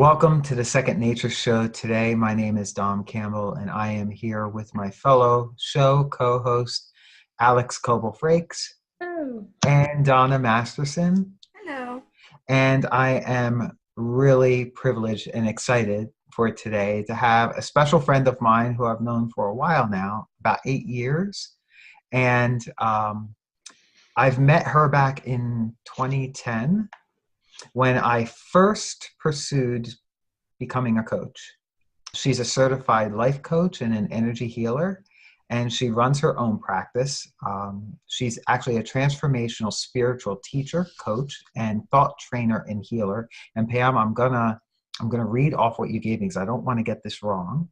Welcome to the Second Nature Show today. My name is Dom Campbell, and I am here with my fellow show co-host, Alex Coble-Frakes Oh, and Donna Masterson. hello. And I am really privileged and excited for today to have a special friend of mine who I've known for a while now, about 8 years. And I've met her back in 2010 when I first pursued becoming a coach. She's a certified life coach and an energy healer, and she runs her own practice. She's actually a transformational spiritual teacher, coach, and thought trainer and healer. And Pam, I'm gonna read off what you gave me because I don't want to get this wrong.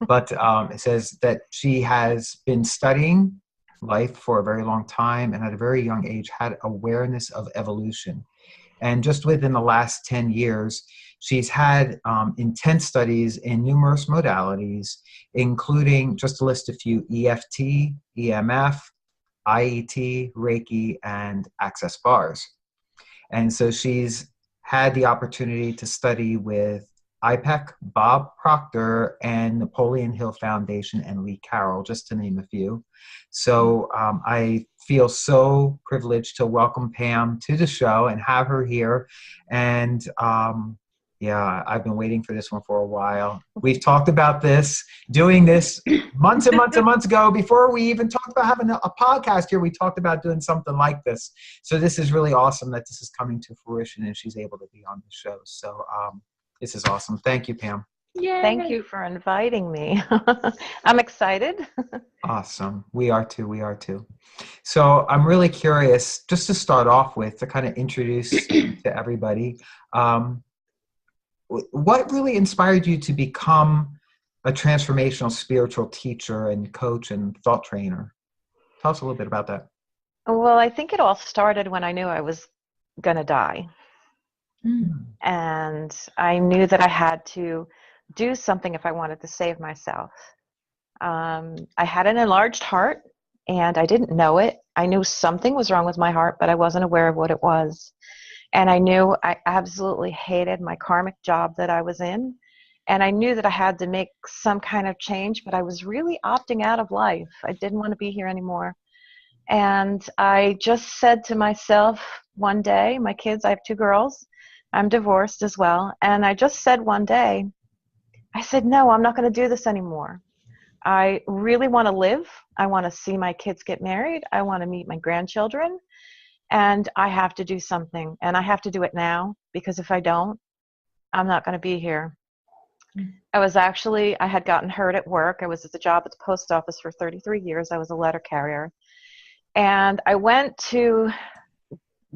But it says that she has been studying life for a very long time, and at a very young age had awareness of evolution. And just within the last 10 years, she's had intense studies in numerous modalities, including, just to list a few, EFT, EMF, IET, Reiki, and Access bars. And so she's had the opportunity to study with IPEC, Bob Proctor, and Napoleon Hill Foundation, and Lee Carroll, just to name a few. So I feel so privileged to welcome Pam to the show and have her here. And yeah, I've been waiting for this one for a while. We've talked about doing this months and months and months ago. Before we even talked about having a podcast here, we talked about doing something like this. So this is really awesome that this is coming to fruition and she's able to be on the show. So this is awesome. Thank you, Pam. Yay. Thank you for inviting me. I'm excited. Awesome. We are too. We are too. So I'm really curious, just to start off with, to kind of introduce to everybody, what really inspired you to become a transformational spiritual teacher and coach and thought trainer? Tell us a little bit about that. Well, I think it all started when I knew I was going to die. Mm. And I knew that I had to do something if I wanted to save myself. I had an enlarged heart, and I didn't know it. I knew something was wrong with my heart, but I wasn't aware of what it was. And I knew I absolutely hated my karmic job that I was in. And I knew that I had to make some kind of change, but I was really opting out of life. I didn't want to be here anymore. And I just said to myself one day, my kids, I have 2 girls, I'm divorced as well. And I just said one day, I said, no, I'm not going to do this anymore. I really want to live. I want to see my kids get married. I want to meet my grandchildren. And I have to do something. And I have to do it now, because if I don't, I'm not going to be here. I had gotten hurt at work. I was at the job at the post office for 33 years. I was a letter carrier. And I went to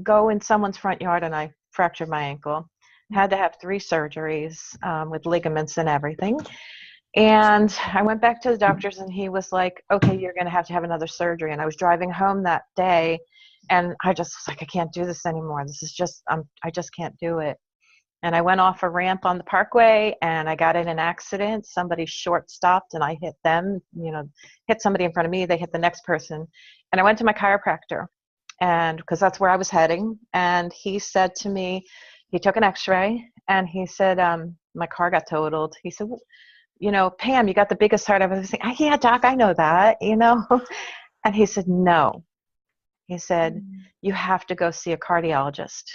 go in someone's front yard and I fractured my ankle. Had to have 3 surgeries with ligaments and everything. And I went back to the doctors and he was like, okay, you're going to have another surgery. And I was driving home that day and I just was like, I can't do this anymore. This is just, I just can't do it. And I went off a ramp on the parkway and I got in an accident. Somebody short stopped and I hit them, hit somebody in front of me. They hit the next person. And I went to my chiropractor, and because that's where I was heading. And he said to me, he took an x-ray and he said, my car got totaled. He said, well, Pam, you got the biggest heart I've ever seen. Yeah, doc, I know that, And he said, no. He said, you have to go see a cardiologist.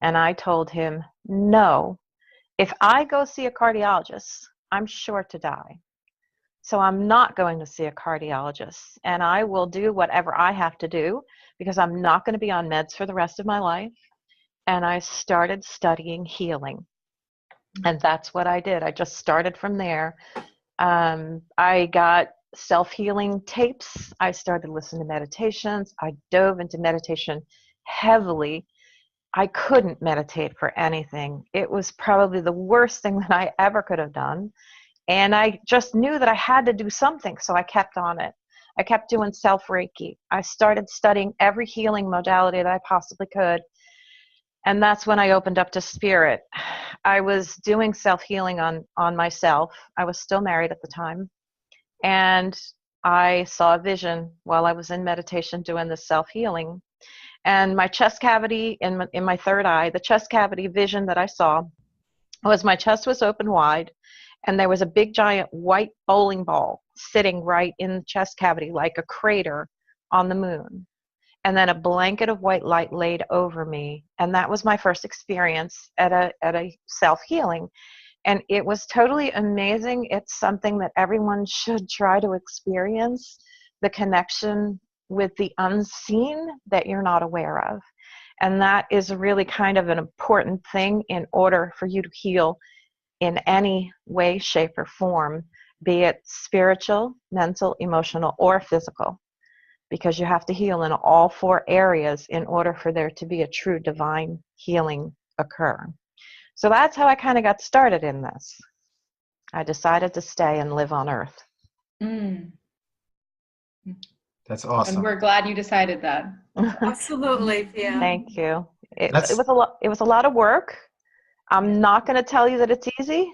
And I told him, no, if I go see a cardiologist, I'm sure to die. So I'm not going to see a cardiologist, and I will do whatever I have to do because I'm not going to be on meds for the rest of my life. And I started studying healing. And that's what I did. I just started from there. I got self-healing tapes. I started listening to meditations. I dove into meditation heavily. I couldn't meditate for anything. It was probably the worst thing that I ever could have done. And I just knew that I had to do something, so I kept on it. I kept doing self-Reiki. I started studying every healing modality that I possibly could. And that's when I opened up to spirit. I was doing self-healing on myself. I was still married at the time. And I saw a vision while I was in meditation doing this self-healing. And my chest cavity in my third eye, the chest cavity vision that I saw was my chest was open wide, and there was a big giant white bowling ball sitting right in the chest cavity like a crater on the moon, and then a blanket of white light laid over me. And that was my first experience at a self-healing, and it was totally amazing. It's something that everyone should try to experience, the connection with the unseen that you're not aware of. And that is really kind of an important thing in order for you to heal in any way, shape, or form, be it spiritual, mental, emotional, or physical, because you have to heal in all four areas in order for there to be a true divine healing occur. So that's how I kind of got started in this. I decided to stay and live on Earth. Mm. That's awesome. And we're glad you decided that. Absolutely, yeah. Thank you. It was a lot of work. I'm not going to tell you that it's easy,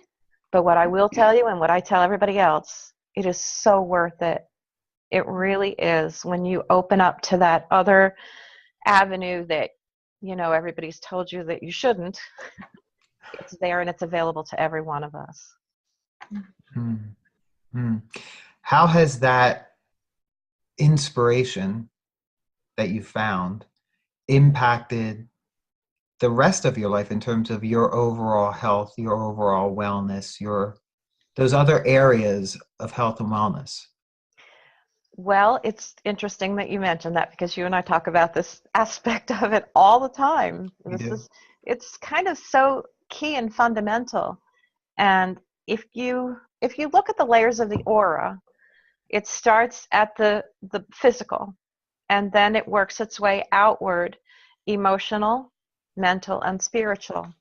but what I will tell you and what I tell everybody else, it is so worth it. It really is, when you open up to that other avenue that, you know, everybody's told you that you shouldn't. It's there and it's available to every one of us. Mm-hmm. How has that inspiration that you found impacted the rest of your life in terms of your overall health, your overall wellness, those other areas of health and wellness? Well, it's interesting that you mentioned that, because you and I talk about this aspect of it all the time. It's kind of so key and fundamental. And if you look at the layers of the aura, it starts at the physical, and then it works its way outward, emotional, mental, and spiritual.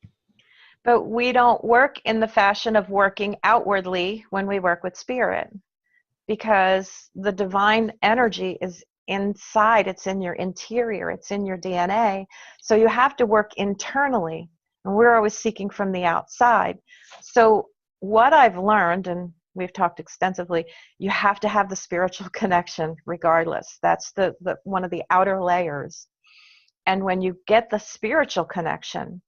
But we don't work in the fashion of working outwardly when we work with spirit, because the divine energy is inside. It's in your interior. It's in your DNA. So you have to work internally, and we're always seeking from the outside. So what I've learned, and we've talked extensively, you have to have the spiritual connection regardless. That's the one of the outer layers. And when you get the spiritual connection,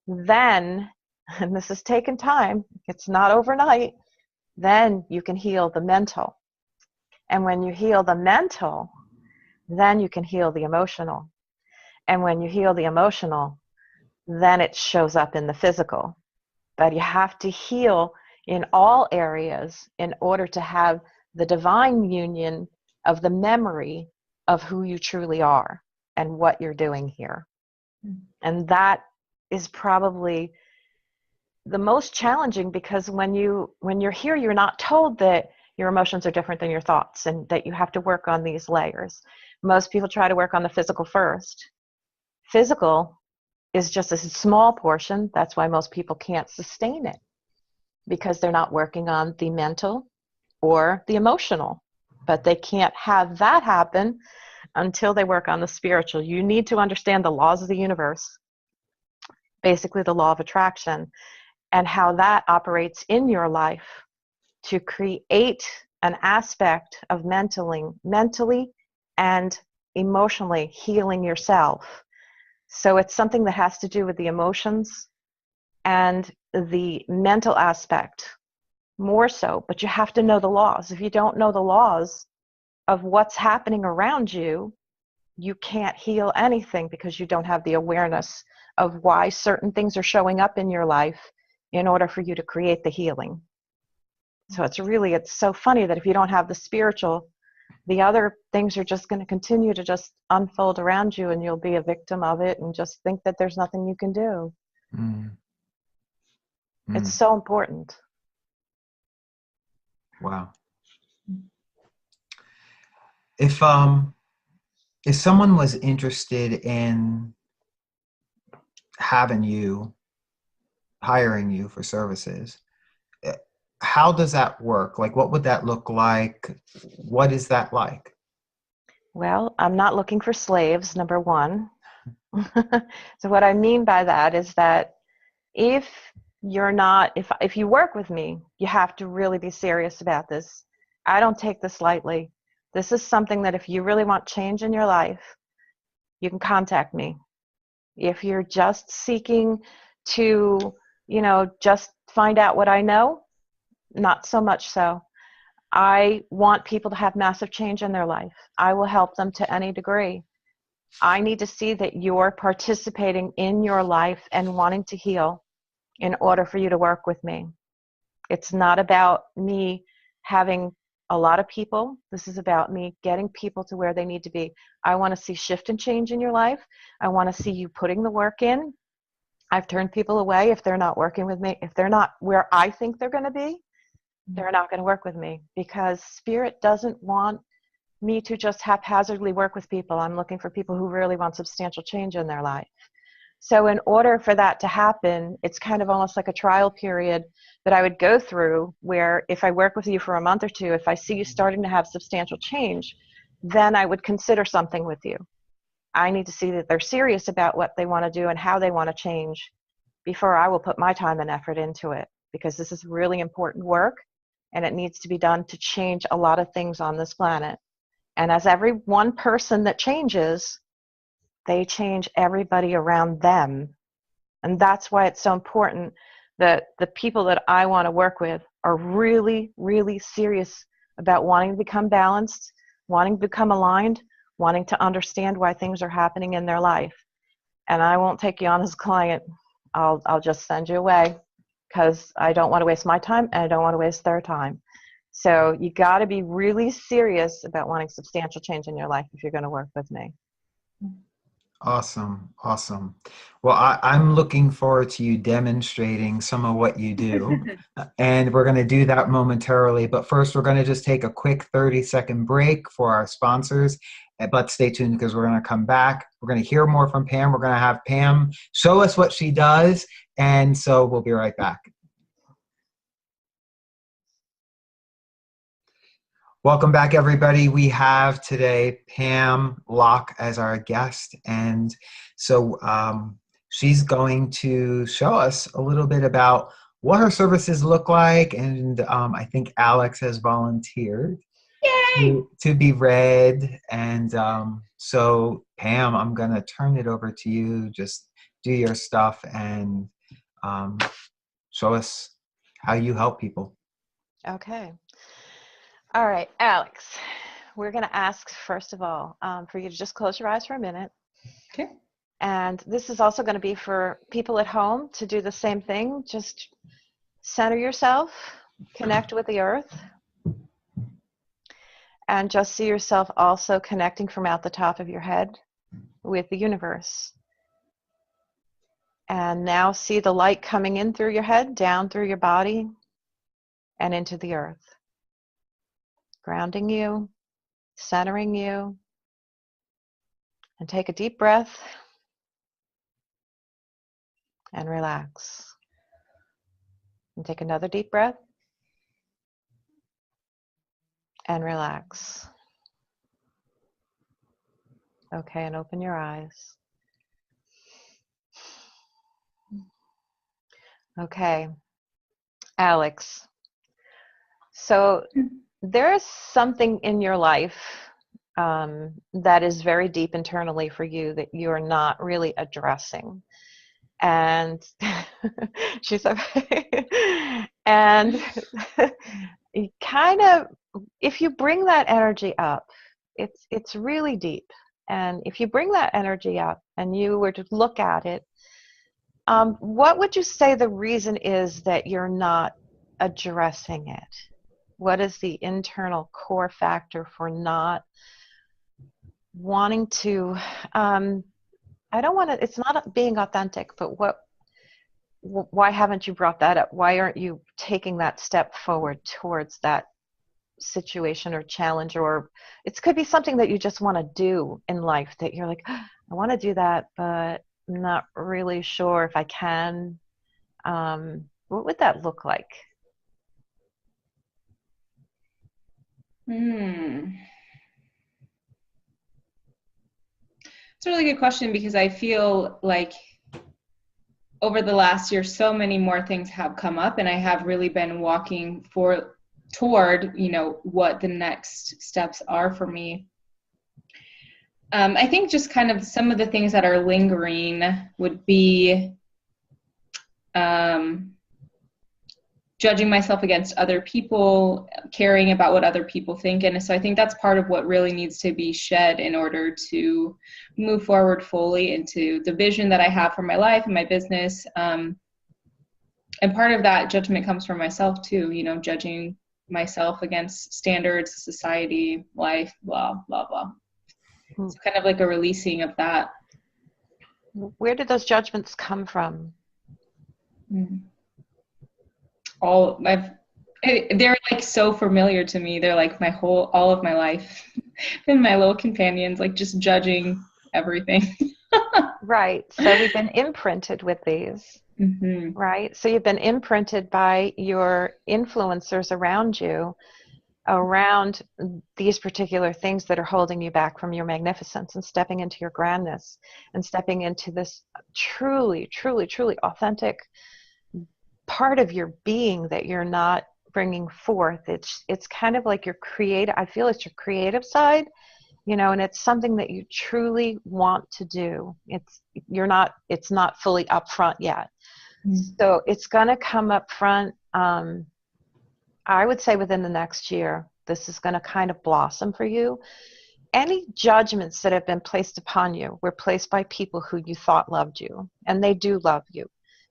then, and this has taken time, it's not overnight, then you can heal the mental. And when you heal the mental, then you can heal the emotional. And when you heal the emotional, then it shows up in the physical. But you have to heal in all areas in order to have the divine union of the memory of who you truly are and what you're doing here. And that is probably the most challenging, because when you're here, you're not told that your emotions are different than your thoughts and that you have to work on these layers. Most people try to work on the physical first. Physical is just a small portion. That's why most people can't sustain it, because they're not working on the mental or the emotional. But they can't have that happen until they work on the spiritual. You need to understand the laws of the universe, basically the law of attraction, and how that operates in your life to create an aspect of mentally and emotionally healing yourself. So it's something that has to do with the emotions and the mental aspect more so, but you have to know the laws. If you don't know the laws of what's happening around you, you can't heal anything, because you don't have the awareness of why certain things are showing up in your life in order for you to create the healing. So it's so funny that if you don't have the spiritual, the other things are just going to continue to just unfold around you, and you'll be a victim of it and just think that there's nothing you can do. It's so important. Wow. If someone was interested in hiring you for services, how does that work? Like, what would that look like? What is that like? Well, I'm not looking for slaves, number one. So what I mean by that is that if you work with me, you have to really be serious about this. I don't take this lightly. This is something that if you really want change in your life, you can contact me. If you're just seeking to just find out what I know? Not so much so. I want people to have massive change in their life. I will help them to any degree. I need to see that you're participating in your life and wanting to heal in order for you to work with me. It's not about me having a lot of people. This is about me getting people to where they need to be. I want to see shift and change in your life. I want to see you putting the work in. I've turned people away if they're not working with me. If they're not where I think they're going to be, they're not going to work with me, because Spirit doesn't want me to just haphazardly work with people. I'm looking for people who really want substantial change in their life. So in order for that to happen, it's kind of almost like a trial period that I would go through, where if I work with you for a month or two, if I see you starting to have substantial change, then I would consider something with you. I need to see that they're serious about what they want to do and how they want to change before I will put my time and effort into it, because this is really important work and it needs to be done to change a lot of things on this planet. And as every one person that changes, they change everybody around them. And that's why it's so important that the people that I want to work with are really, really serious about wanting to become balanced, wanting to become aligned, wanting to understand why things are happening in their life. And I won't take you on as a client. I'll just send you away, because I don't want to waste my time and I don't want to waste their time. So you got to be really serious about wanting substantial change in your life if you're going to work with me. Awesome. Awesome. Well, I'm looking forward to you demonstrating some of what you do. And we're going to do that momentarily. But first, we're going to just take a quick 30-second break for our sponsors. But stay tuned, because we're going to come back. We're going to hear more from Pam. We're going to have Pam show us what she does. And so we'll be right back. Welcome back, everybody. We have today Pam Lach as our guest. And so she's going to show us a little bit about what her services look like. And I think Alex has volunteered to be read. And so, Pam, I'm going to turn it over to you. Just do your stuff and show us how you help people. Okay. All right, Alex, we're going to ask, first of all, for you to just close your eyes for a minute. Okay. And this is also going to be for people at home to do the same thing. Just center yourself, connect with the earth, and just see yourself also connecting from out the top of your head with the universe. And now see the light coming in through your head, down through your body, and into the earth. Grounding you, centering you, and take a deep breath and relax. And take another deep breath and relax. Okay, and open your eyes. Okay, Alex, so there is something in your life that is very deep internally for you that you're not really addressing. And she's okay. And you kind of, if you bring that energy up, it's really deep. And if you bring that energy up and you were to look at it, what would you say the reason is that you're not addressing it? What is the internal core factor for not wanting to, I don't want to, it's not being authentic, but why haven't you brought that up? Why aren't you taking that step forward towards that situation or challenge? Or it could be something that you just want to do in life that you're like, I want to do that, but I'm not really sure if I can. What would that look like? It's a really good question, because I feel like over the last year, so many more things have come up, and I have really been walking toward, what the next steps are for me. I think just kind of some of the things that are lingering would be judging myself against other people, caring about what other people think. And so I think that's part of what really needs to be shed in order to move forward fully into the vision that I have for my life and my business. And part of that judgment comes from myself too, you know, judging myself against standards, society, life, blah, blah, blah. It's kind of like a releasing of that. Where did those judgments come from? They're like so familiar to me. They're like all of my life and my little companions, like just judging everything. Right. So we've been imprinted with these, right? So you've been imprinted by your influencers around you, around these particular things that are holding you back from your magnificence and stepping into your grandness and stepping into this truly, truly, truly authentic part of your being that you're not bringing forth. It's kind of like your creative, I feel it's your creative side, you know, and it's something that you truly want to do. It's not fully up front yet. So it's going to come up front. I would say within the next year, this is going to kind of blossom for you. Any judgments that have been placed upon you were placed by people who you thought loved you, and they do love you.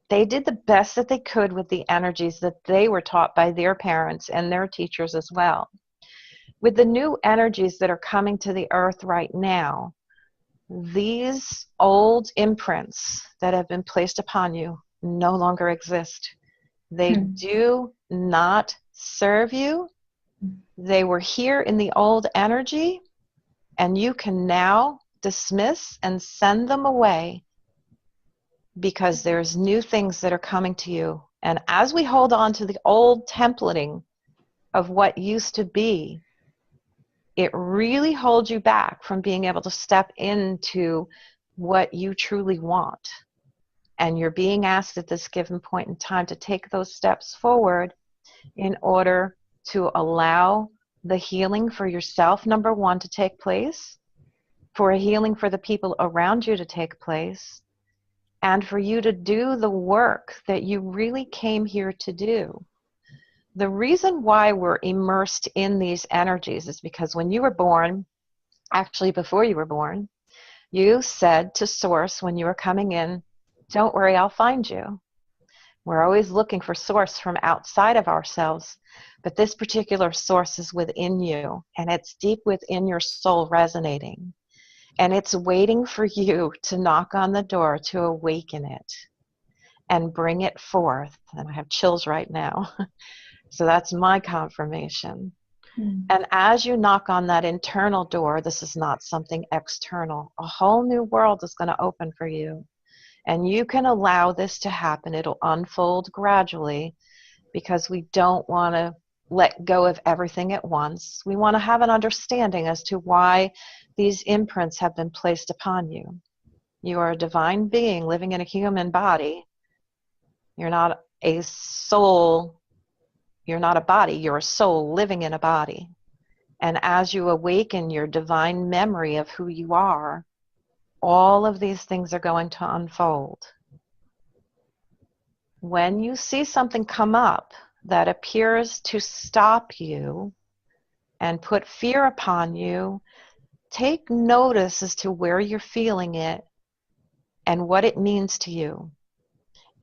They did the best that they could with the energies that they were taught by their parents and their teachers as well. With the new energies that are coming to the earth right now, these old imprints that have been placed upon you no longer exist. They do not serve you. They were here in the old energy, and you can now dismiss and send them away because there's new things that are coming to you. And as we hold on to the old templating of what used to be, it really holds you back from being able to step into what you truly want. And you're being asked at this given point in time to take those steps forward in order to allow the healing for yourself, number one, to take place, for a healing for the people around you to take place, and for you to do the work that you really came here to do. The reason why we're immersed in these energies is because when you were born, actually before you were born, you said to Source when you were coming in, "Don't worry, I'll find you." We're always looking for Source from outside of ourselves, but this particular Source is within you, and it's deep within your soul resonating. And it's waiting for you to knock on the door to awaken it and bring it forth. And I have chills right now. So that's my confirmation. And as you knock on that internal door, this is not something external. A whole new world is going to open for you. And you can allow this to happen. It'll unfold gradually because we don't want to let go of everything at once. We want to have an understanding as to why these imprints have been placed upon you. You are a divine being living in a human body. You're not a soul. You're not a body. You're a soul living in a body. And as you awaken your divine memory of who you are, all of these things are going to unfold. When you see something come up that appears to stop you and put fear upon you, take notice as to where you're feeling it and what it means to you.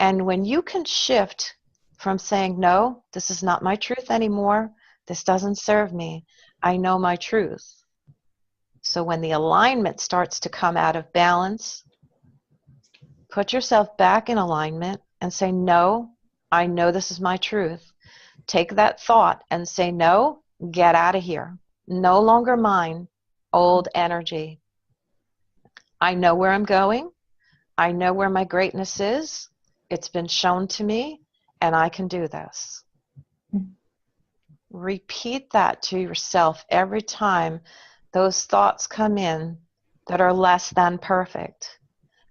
And when you can shift from saying, "No, this is not my truth anymore. This doesn't serve me. I know my truth." So when the alignment starts to come out of balance, put yourself back in alignment and say, "No, I know this is my truth." Take that thought and say, "No, get out of here. No longer mine. Old energy. I know where I'm going. I know where my greatness is. It's been shown to me, and I can do this." Repeat that to yourself every time those thoughts come in that are less than perfect,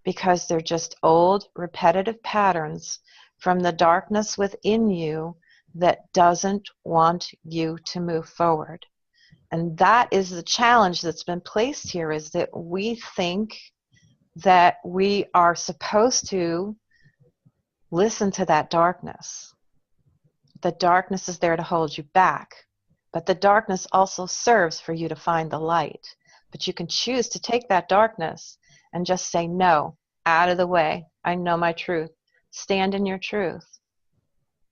because they're just old, repetitive patterns from the darkness within you that doesn't want you to move forward. And that is the challenge that's been placed here, is that we think that we are supposed to Listen to that darkness. The darkness is there to hold you back, but the darkness also serves for you to find the light. But you can choose to take that darkness and just say, no, out of the way. I know my truth. Stand in your truth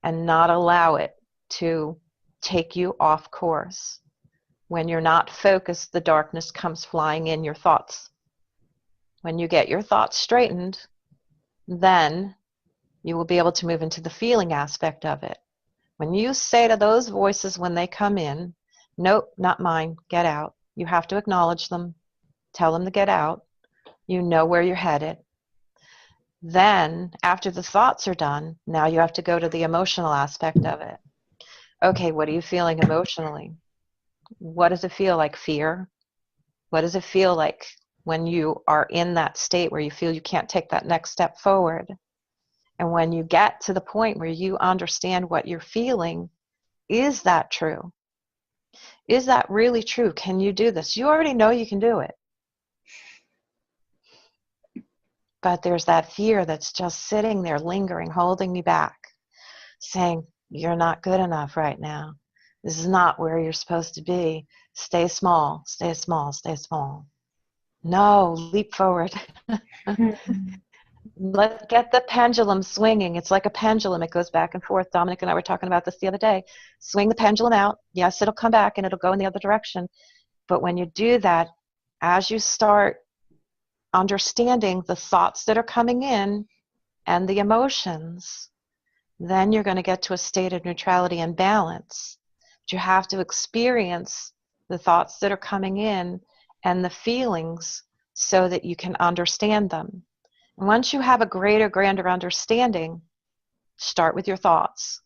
and not allow it to take you off course. When you're not focused, the darkness comes flying in your thoughts. When you get your thoughts straightened, then you will be able to move into the feeling aspect of it. When you say to those voices when they come in, nope, not mine, get out. You have to acknowledge them, tell them to get out. You know where you're headed. Then, after the thoughts are done, now you have to go to the emotional aspect of it. Okay, what are you feeling emotionally? What does it feel like? Fear? What does it feel like when you are in that state where you feel you can't take that next step forward? And when you get to the point where you understand what you're feeling, is that true? Is that really true? Can you do this? You already know you can do it. But there's that fear that's just sitting there, lingering, holding you back, saying, you're not good enough right now. This is not where you're supposed to be. Stay small, stay small, stay small. No, leap forward. Let's get the pendulum swinging. It's like a pendulum. It goes back and forth. Dominic and I were talking about this the other day. Swing the pendulum out. Yes, it'll come back and it'll go in the other direction. But when you do that, as you start understanding the thoughts that are coming in and the emotions, then you're going to get to a state of neutrality and balance. But you have to experience the thoughts that are coming in and the feelings so that you can understand them. And once you have a greater, grander understanding, start with your thoughts.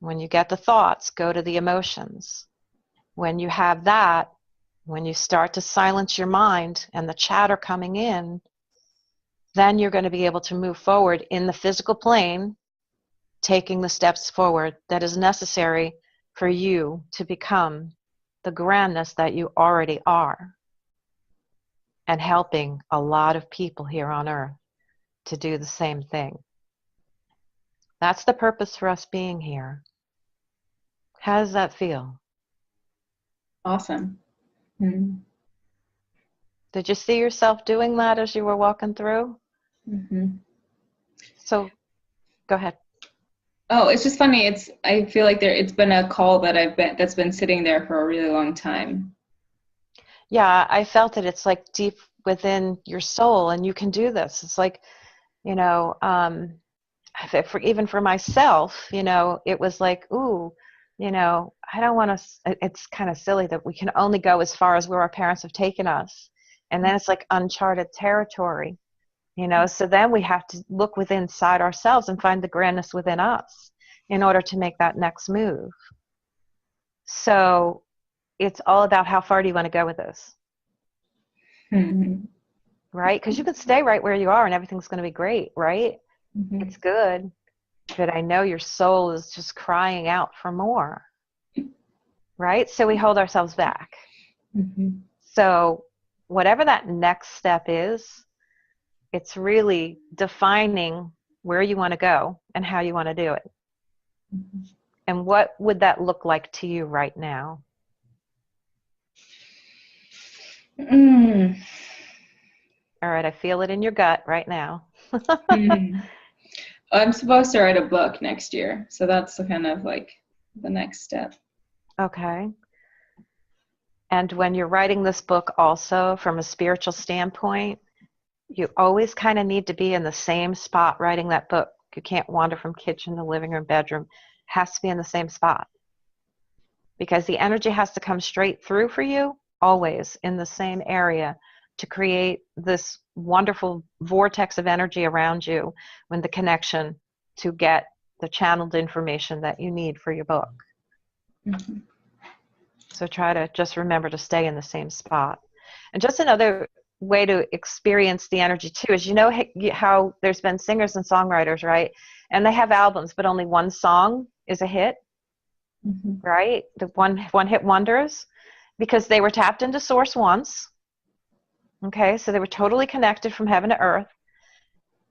When you get the thoughts, go to the emotions. When you have that, when you start to silence your mind and the chatter coming in, then you're going to be able to move forward in the physical plane, taking the steps forward that is necessary for you to become the grandness that you already are, and helping a lot of people here on earth to do the same thing. That's the purpose for us being here. How does that feel? Awesome. Mm-hmm. Did you see yourself doing that as you were walking through? Mm-hmm. So, go ahead. Oh, it's just funny. I feel like it's been a call that's been sitting there for a really long time. Yeah, I felt it. It's like deep within your soul, and you can do this. It's like, even for myself, it was like, ooh, I don't want to, it's kind of silly that we can only go as far as where our parents have taken us. And then it's like uncharted territory, so then we have to look within inside ourselves and find the grandness within us in order to make that next move. So it's all about how far do you want to go with this? Mm-hmm. Right? Because you can stay right where you are and everything's going to be great, right? Mm-hmm. It's good. But I know your soul is just crying out for more, right? So we hold ourselves back. Mm-hmm. So whatever that next step is, it's really defining where you want to go and how you want to do it. Mm-hmm. And what would that look like to you right now? Mm. All right, I feel it in your gut right now. Mm-hmm. I'm supposed to write a book next year, so that's kind of like the next step. Okay. And when you're writing this book also from a spiritual standpoint, you always kind of need to be in the same spot writing that book. You can't wander from kitchen to living room, bedroom. It has to be in the same spot. Because the energy has to come straight through for you, always in the same area, to create this wonderful vortex of energy around you when the connection to get the channeled information that you need for your book. Mm-hmm. So try to just remember to stay in the same spot. And just another way to experience the energy too is, how there's been singers and songwriters, right? And they have albums, but only one song is a hit, Mm-hmm. right? The one hit wonders, because they were tapped into source once. Okay, so they were totally connected from heaven to earth.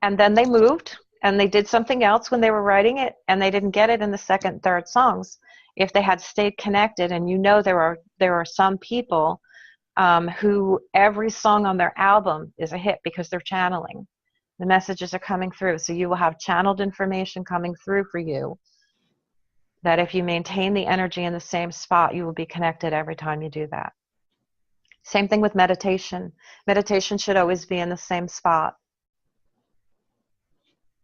And then they moved and they did something else when they were writing it, and they didn't get it in the second, third songs. If they had stayed connected, and there are some people who every song on their album is a hit because they're channeling. The messages are coming through, so you will have channeled information coming through for you, that if you maintain the energy in the same spot, you will be connected every time you do that. Same thing with meditation. Meditation should always be in the same spot.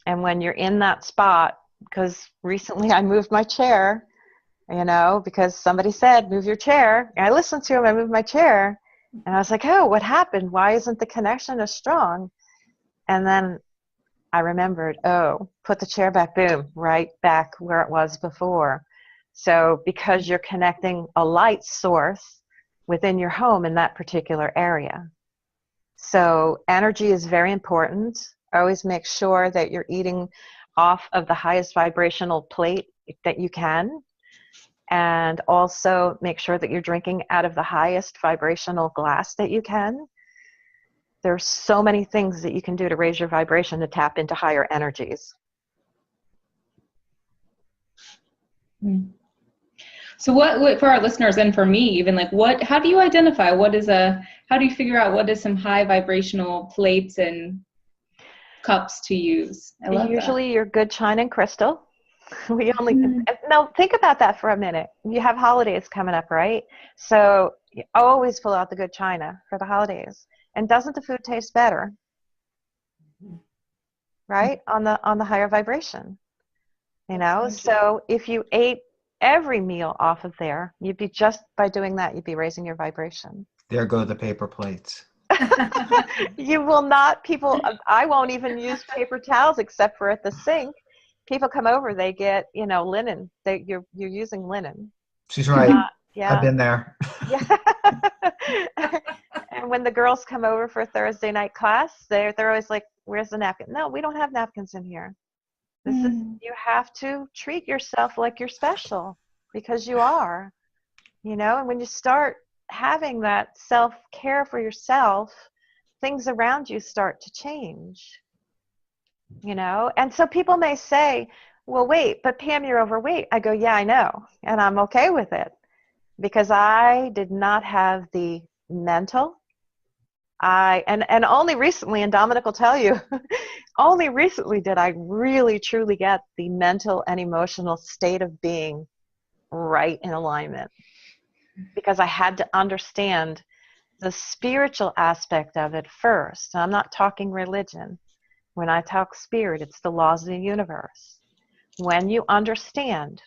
And when you're in that spot, because recently I moved my chair, because somebody said, move your chair. And I listened to him, I moved my chair. And I was like, oh, what happened? Why isn't the connection as strong? And then I remembered, put the chair back, boom, right back where it was before. So because you're connecting a light source within your home in that particular area. So energy is very important. Always make sure that you're eating off of the highest vibrational plate that you can. And also make sure that you're drinking out of the highest vibrational glass that you can. There's so many things that you can do to raise your vibration to tap into higher energies. So what for our listeners and for me even, like how do you identify how do you figure out what is some high vibrational plates and cups to use? I love Usually your good china and crystal. Now think about that for a minute. You have holidays coming up, right? So you always pull out the good china for the holidays. And doesn't the food taste better? Right? On the higher vibration. So if you ate every meal off of there, by doing that, you'd be raising your vibration. There go the paper plates. You will not, I won't even use paper towels except for at the sink. People come over, they get, linen. You're using linen. She's right. Yeah. I've been there. Yeah. And when the girls come over for Thursday night class, they're always like, where's the napkin? No, we don't have napkins in here. You have to treat yourself like you're special, because you are, and when you start having that self-care for yourself, things around you start to change, and so people may say, well, wait, but Pam, you're overweight. I go, yeah, I know, and I'm okay with it, because I did not have the mental, and only recently, and Dominic will tell you, only recently did I really truly get the mental and emotional state of being right in alignment, because I had to understand the spiritual aspect of it first. And I'm not talking religion. When I talk spirit, it's the laws of the universe. When you understand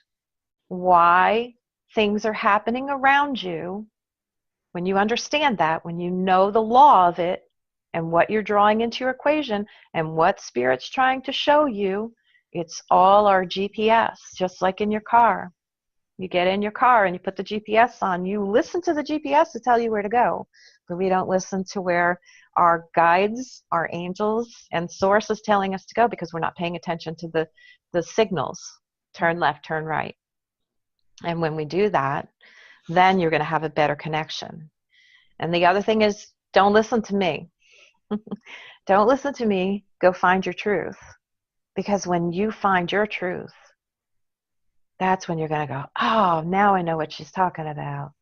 why things are happening around you, when you understand that, when you know the law of it and what you're drawing into your equation and what spirit's trying to show you, it's all our GPS, just like in your car. You get in your car and you put the GPS on. You listen to the GPS to tell you where to go, but we don't listen to where our guides, our angels, and source is telling us to go, because we're not paying attention to the signals. Turn left, turn right. And when we do that, then you're going to have a better connection. And the other thing is, don't listen to me. Don't listen to me. Go find your truth. Because when you find your truth, that's when you're going to go, oh, now I know what she's talking about.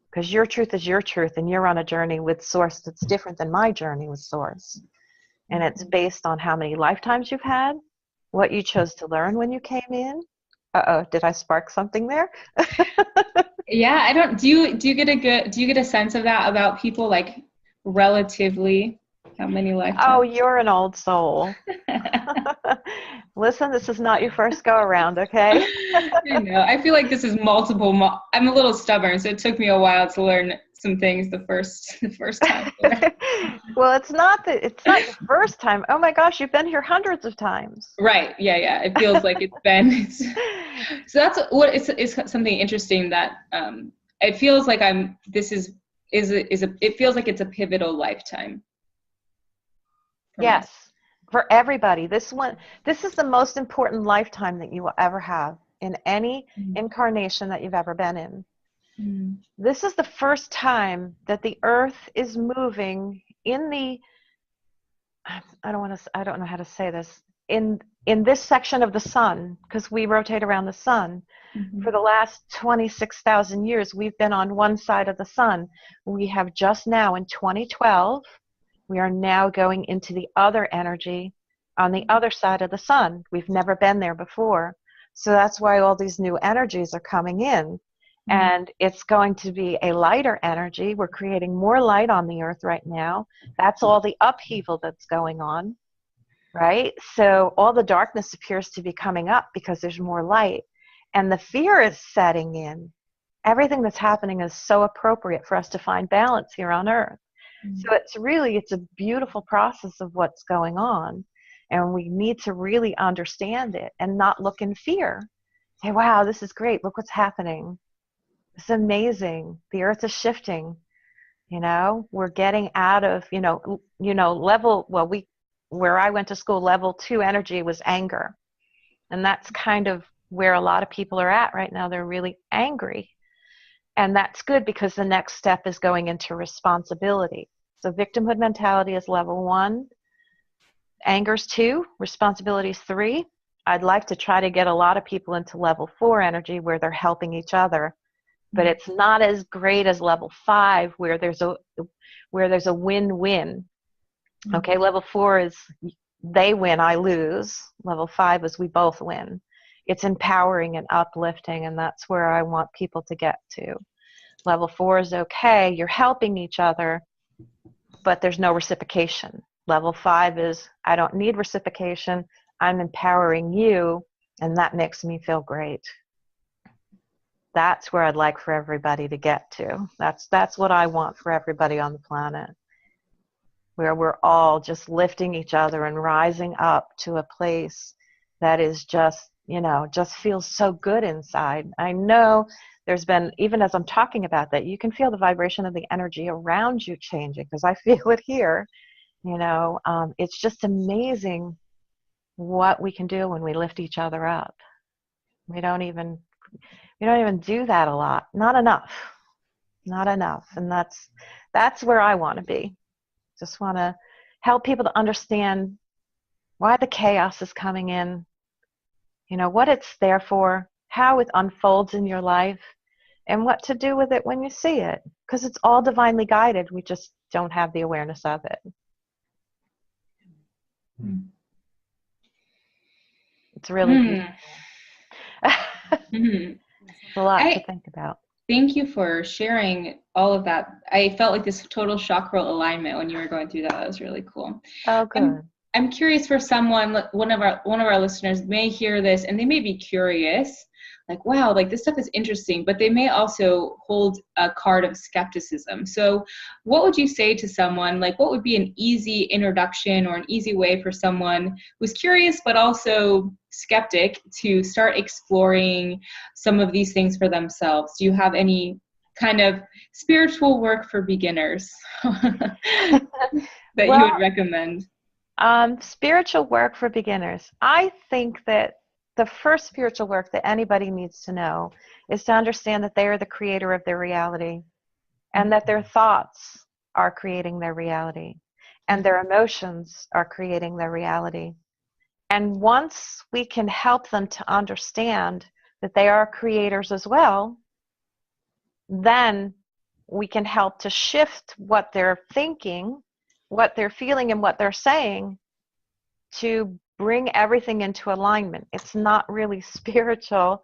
Because your truth is your truth, and you're on a journey with Source that's different than my journey with Source. And it's based on how many lifetimes you've had, what you chose to learn when you came in. Uh-oh, did I spark something there? Yeah, I don't. Do you get a sense of that about people, like relatively how many lifetimes? Oh, you're an old soul. Listen, this is not your first go around, okay? I know. I feel like this is multiple. I'm a little stubborn, so it took me a while to learn some things the first time. Well, it's not your first time. Oh my gosh, you've been here hundreds of times. Right. Yeah. It feels like it's been. So that's what is something interesting that it feels like it feels like it's a pivotal lifetime. Yes, for everybody. This is the most important lifetime that you will ever have in any incarnation that you've ever been in. This is the first time that the earth is moving in the, I don't know how to say this. in this section of the sun, because we rotate around the sun, for the last 26,000 years, we've been on one side of the sun. We have just now, in 2012, we are now going into the other energy on the other side of the sun. We've never been there before. So that's why all these new energies are coming in. And it's going to be a lighter energy. We're creating more light on the earth right now. That's all the upheaval that's going on, right? So all the darkness appears to be coming up because there's more light. And the fear is setting in. Everything that's happening is so appropriate for us to find balance here on earth. So it's a beautiful process of what's going on. And we need to really understand it and not look in fear. Say, wow, this is great. Look what's happening. It's amazing. The earth is shifting. We're getting out of, level, where I went to school, level 2 energy was anger. And that's kind of where a lot of people are at right now. They're really angry. And that's good because the next step is going into responsibility. So victimhood mentality is level 1. Anger's 2. Responsibility is 3. I'd like to try to get a lot of people into level 4 energy where they're helping each other. But it's not as great as level 5 where there's a win-win. Okay, level 4 is they win, I lose. Level 5 is we both win. It's empowering and uplifting, and that's where I want people to get to. Level 4 is okay, you're helping each other, but there's no reciprocation. Level 5 is I don't need reciprocation, I'm empowering you, and that makes me feel great. That's where I'd like for everybody to get to. That's what I want for everybody on the planet, where we're all just lifting each other and rising up to a place that is just, just feels so good inside. I know there's been, even as I'm talking about that, you can feel the vibration of the energy around you changing, because I feel it here. It's just amazing what we can do when we lift each other up. We don't even do that a lot. Not enough. And that's where I want to be. Just want to help people to understand why the chaos is coming in, what it's there for, how it unfolds in your life, and what to do with it when you see it. Because it's all divinely guided. We just don't have the awareness of it. It's really beautiful. It's a lot to think about. Thank you for sharing all of that. I felt like this total chakra alignment when you were going through that. That was really cool. Oh, good. I'm curious for someone, one of our listeners may hear this and they may be curious, like, wow, like this stuff is interesting, but they may also hold a card of skepticism. So what would you say to someone, like what would be an easy introduction or an easy way for someone who's curious but also skeptic to start exploring some of these things for themselves? Do you have any kind of spiritual work for beginners that you would recommend? Spiritual work for beginners. I think that the first spiritual work that anybody needs to know is to understand that they are the creator of their reality, and that their thoughts are creating their reality, and their emotions are creating their reality. And once we can help them to understand that they are creators as well, then we can help to shift what they're thinking, what they're feeling, and what they're saying to bring everything into alignment. It's not really spiritual,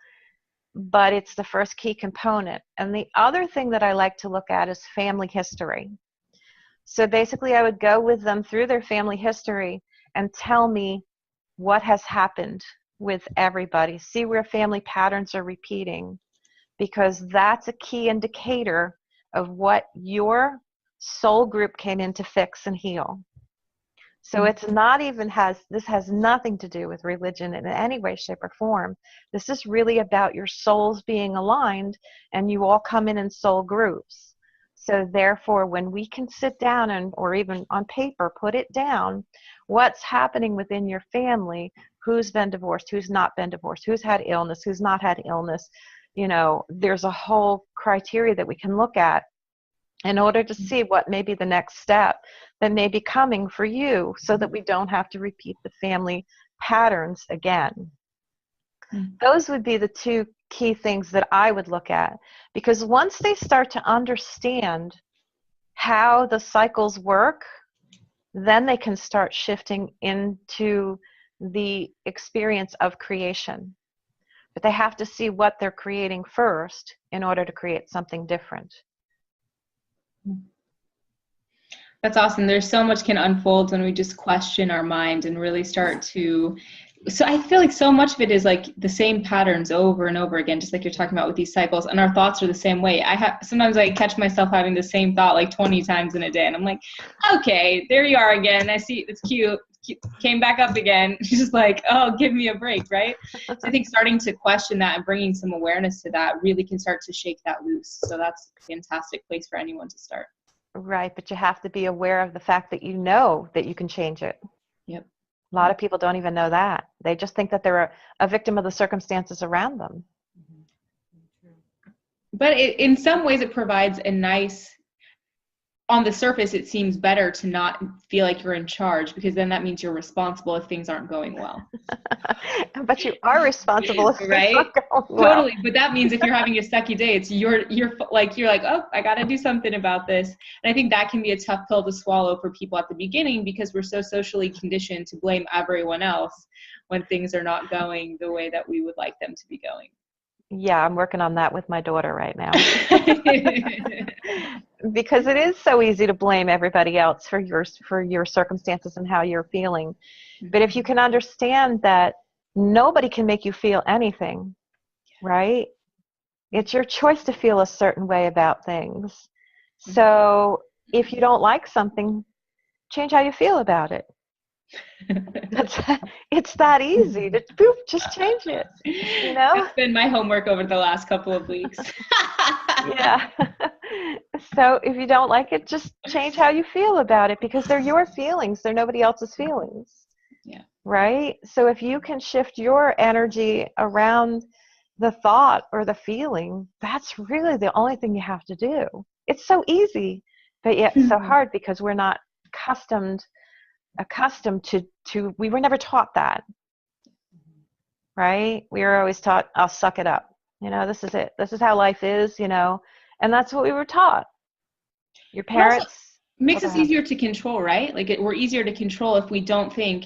but it's the first key component. And the other thing that I like to look at is family history. So basically I would go with them through their family history and tell me what has happened with everybody. See where family patterns are repeating, because that's a key indicator of what your soul group came in to fix and heal. So it's not even this has nothing to do with religion in any way, shape, or form. This is really about your souls being aligned, and you all come in soul groups. So therefore, when we can sit down or even on paper, put it down, what's happening within your family, who's been divorced, who's not been divorced, who's had illness, who's not had illness, there's a whole criteria that we can look at in order to see what may be the next step that may be coming for you, so that we don't have to repeat the family patterns again. Those would be the two key things that I would look at, because once they start to understand how the cycles work, then they can start shifting into the experience of creation. But they have to see what they're creating first in order to create something different. That's awesome. There's so much can unfold when we just question our mind and really start to. So I feel like so much of it is like the same patterns over and over again, just like you're talking about with these cycles, and our thoughts are the same way. Sometimes I catch myself having the same thought like 20 times in a day, and I'm like, okay, there you are again. I see, it's cute. Came back up again. Just like, oh, give me a break, right? So I think starting to question that and bringing some awareness to that really can start to shake that loose. So that's a fantastic place for anyone to start. Right, but you have to be aware of the fact that you know that you can change it. Yep. A lot of people don't even know that. They just think that they're a victim of the circumstances around them. But in some ways it provides a nice, on the surface it seems better to not feel like you're in charge, because then that means you're responsible if things aren't going well. But you are responsible if right? things aren't going well. Totally. But that means if you're having a sucky day, it's you're like, oh, I got to do something about this. And I think that can be a tough pill to swallow for people at the beginning, because we're so socially conditioned to blame everyone else when things are not going the way that we would like them to be going. Yeah, I'm working on that with my daughter right now. Because it is so easy to blame everybody else for your circumstances and how you're feeling. But if you can understand that nobody can make you feel anything, right? It's your choice to feel a certain way about things. So if you don't like something, change how you feel about it. It's that easy to just change it, you know? That's been my homework over the last couple of weeks. Yeah. So if you don't like it, just change how you feel about it, because they're your feelings. They're nobody else's feelings. Yeah. Right? So if you can shift your energy around the thought or the feeling, that's really the only thing you have to do. It's so easy, but yet so hard, because we're not accustomed to we were never taught that. Right? We were always taught, I'll suck it up. You know, this is it. This is how life is, you know, and that's what we were taught. Your parents. Makes us easier to control, right? Like we're easier to control if we don't think,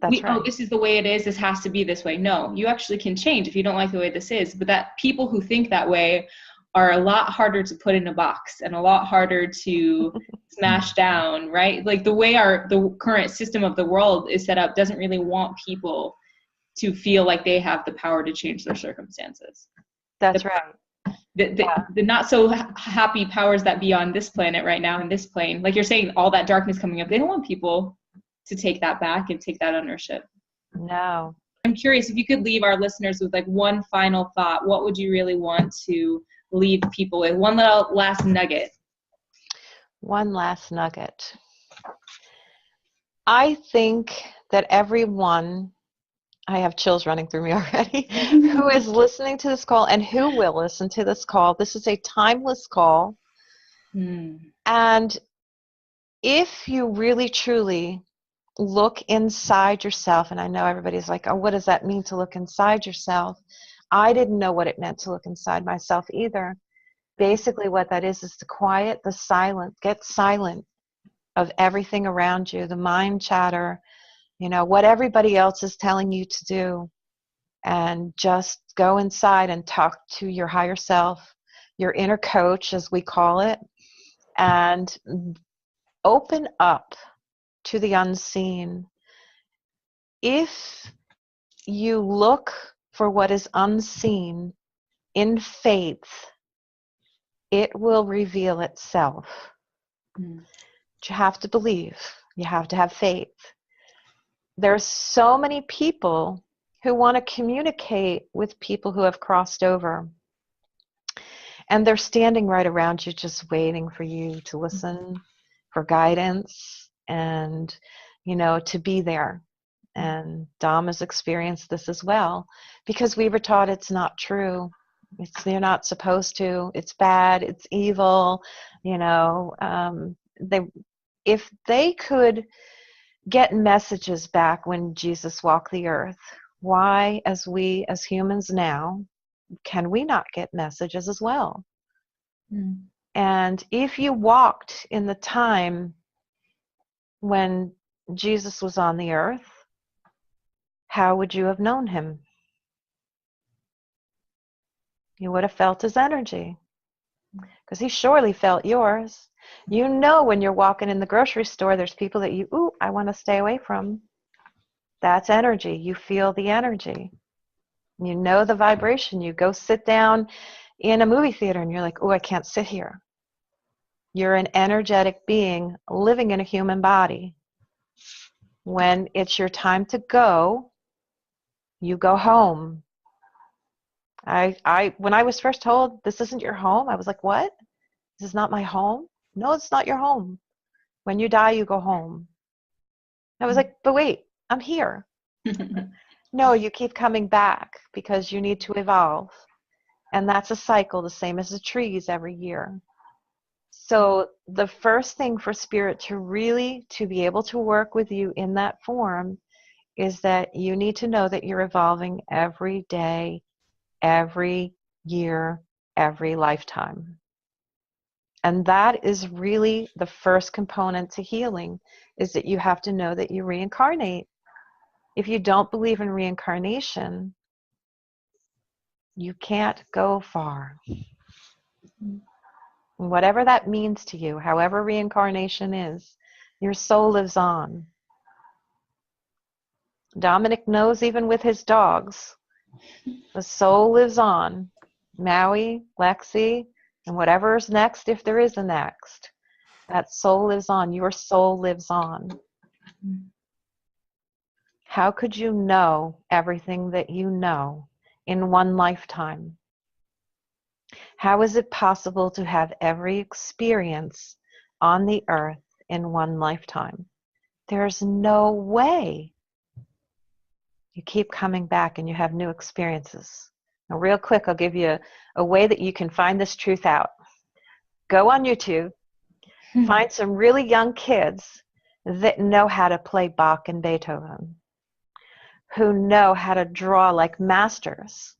That's right. oh, this is the way it is, this has to be this way. No, you actually can change if you don't like the way this is. But that people who think that way are a lot harder to put in a box and a lot harder to smash down, right? Like the way the current system of the world is set up doesn't really want people to feel like they have the power to change their circumstances. That's right. The not so happy powers that be on this planet right now, in this plane, like you're saying, all that darkness coming up, they don't want people to take that back and take that ownership. No. I'm curious if you could leave our listeners with like one final thought. What would you really want to leave people with? One little last nugget. One last nugget. I think that everyone, I have chills running through me already, who is listening to this call and who will listen to this call, this is a timeless call. And if you really truly look inside yourself, and I know everybody's like, oh, what does that mean to look inside yourself? I didn't know what it meant to look inside myself either. Basically what that is to quiet the silence, get silent of everything around you, the mind chatter, you know, what everybody else is telling you to do, and just go inside and talk to your higher self, your inner coach, as we call it, and open up to the unseen. If you look for what is unseen in faith, it will reveal itself. But you have to believe. You have to have faith. There's so many people who want to communicate with people who have crossed over. And they're standing right around you just waiting for you to listen, for guidance, and, you know, to be there. And Dom has experienced this as well, because we were taught it's not true. They're not supposed to. It's bad. It's evil. You know, if they could get messages back when Jesus walked the earth. Why, as humans now, can we not get messages as well? Mm. And if you walked in the time when Jesus was on the earth, how would you have known him? You would have felt his energy, because he surely felt yours. You know, when you're walking in the grocery store, there's people that I want to stay away from. That's energy. You feel the energy. You know the vibration. You go sit down in a movie theater and you're like, I can't sit here. You're an energetic being living in a human body. When it's your time to go, you go home. When I was first told, this isn't your home, I was like, what? This is not my home? No, it's not your home. When you die, you go home. I was like, but wait, I'm here. No, you keep coming back because you need to evolve. And that's a cycle, the same as the trees every year. So the first thing for spirit to be able to work with you in that form is that you need to know that you're evolving every day, every year, every lifetime. And that is really the first component to healing, is that you have to know that you reincarnate. If you don't believe in reincarnation, you can't go far. Whatever that means to you, however reincarnation is, your soul lives on. Dominic knows, even with his dogs, the soul lives on. Maui, Lexi, and whatever's next, if there is a next, that soul lives on. Your soul lives on. How could you know everything that you know in one lifetime? How is it possible to have every experience on the earth in one lifetime? There's no way. You keep coming back and you have new experiences. Now, real quick, I'll give you a way that you can find this truth out. Go on YouTube, find some really young kids that know how to play Bach and Beethoven, who know how to draw like masters,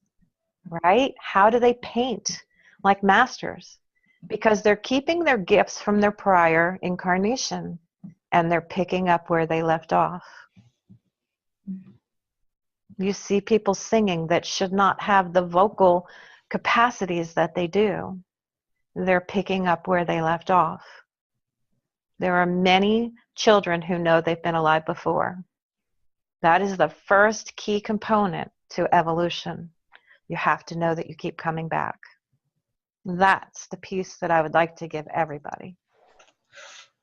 right? How do they paint like masters? Because they're keeping their gifts from their prior incarnation and they're picking up where they left off. You see people singing that should not have the vocal capacities that they do. They're picking up where they left off. There are many children who know they've been alive before. That is the first key component to evolution. You have to know that you keep coming back. That's the piece that I would like to give everybody.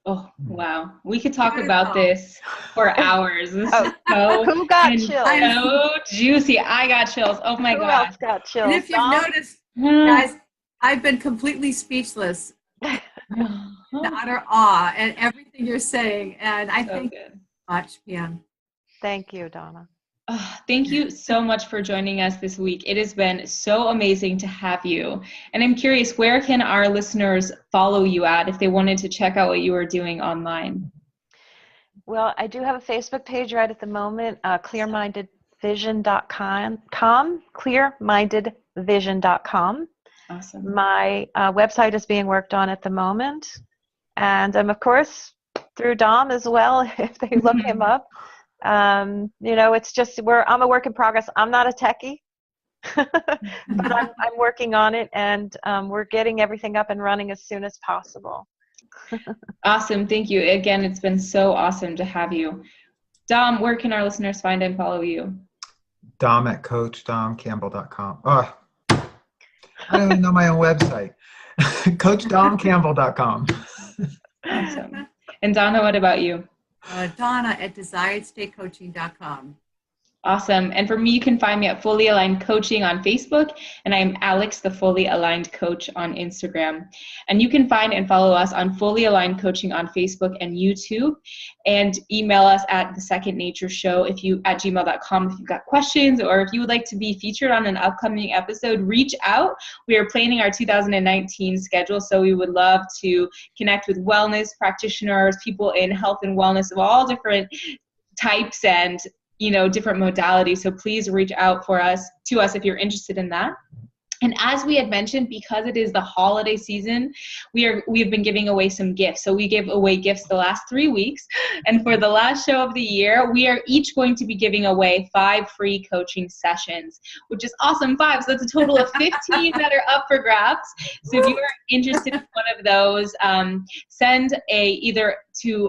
Oh, wow. We could talk about this for hours. This is so, who got chills? So juicy. I got chills. Oh my Who God. else got chills? And if you've noticed, guys, I've been completely speechless, in utter awe at everything you're saying. And I thank you so much, Pam. Thank you, Donna. Thank you so much for joining us this week. It has been so amazing to have you. And I'm curious, where can our listeners follow you at if they wanted to check out what you are doing online? Well, I do have a Facebook page right at the moment, clearmindedvision.com, clearmindedvision.com. Awesome. My website is being worked on at the moment. And I'm, of course, through Dom as well, if they look him up. It's just I'm a work in progress. I'm not a techie, but I'm working on it, and we're getting everything up and running as soon as possible. Awesome. Thank you. Again, it's been so awesome to have you. Dom, where can our listeners find and follow you? Dom at CoachDomCampbell.com. Oh, I don't even know my own website. CoachDomCampbell.com. Awesome. And Donna, what about you? Donna at DesiredStateCoaching.com. Awesome. And for me, you can find me at Fully Aligned Coaching on Facebook, and I'm Alex, the Fully Aligned Coach on Instagram. And you can find and follow us on Fully Aligned Coaching on Facebook and YouTube, and email us at thesecondnatureshow at gmail.com if you've got questions, or if you would like to be featured on an upcoming episode, reach out. We are planning our 2019 schedule, so we would love to connect with wellness practitioners, people in health and wellness of all different types and different modalities. So please reach out to us if you're interested in that. And as we had mentioned, because it is the holiday season, we have been giving away some gifts. So we gave away gifts the last 3 weeks. And for the last show of the year, we are each going to be giving away 5 free coaching sessions, which is awesome. 5. So that's a total of 15 that are up for grabs. So if you are interested in one of those, send either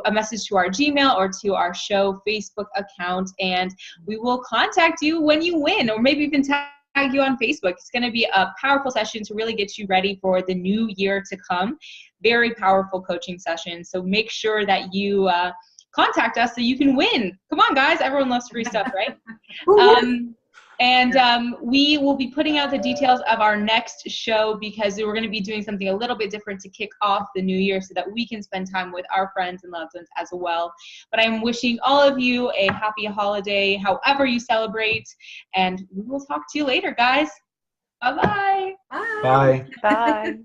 a message to our Gmail or to our show Facebook account, and we will contact you when you win, or maybe even tag you on Facebook. It's going to be a powerful session to really get you ready for the new year to come. Very powerful coaching session. So make sure that you contact us so you can win. Come on, guys. Everyone loves free stuff, right? We will be putting out the details of our next show, because we're going to be doing something a little bit different to kick off the new year so that we can spend time with our friends and loved ones as well. But I'm wishing all of you a happy holiday, however you celebrate, and we will talk to you later, guys. Bye-bye. Bye. Bye.